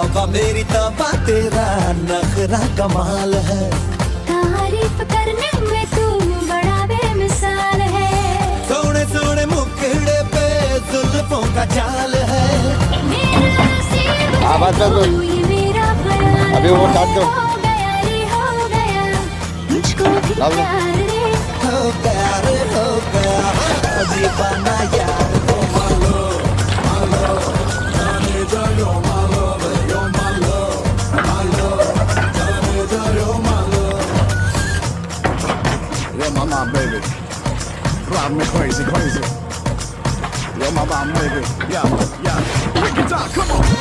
तौबा मेरी तौबा तेरा नखरा कमाल है। तारीफ करने में तू बड़ा बेमिसाल है। सोने सोने मुखड़े पे जुल्फों का जाल है। मेरा नसीब बात कर दो। तू ये मेरा ख्याल अभी वो काट दो। हो गया रे हो गया मुझको भी लाओ ना। प्यार रे हो गया रे हो गया दीवाना यार को मालो मालो जाने जा yo मालो yo मालो मालो जाने जा yo मालो। You're my mom, baby. Drive me crazy, crazy. You're my mom, baby. Yeah, yeah. Break it down, come on.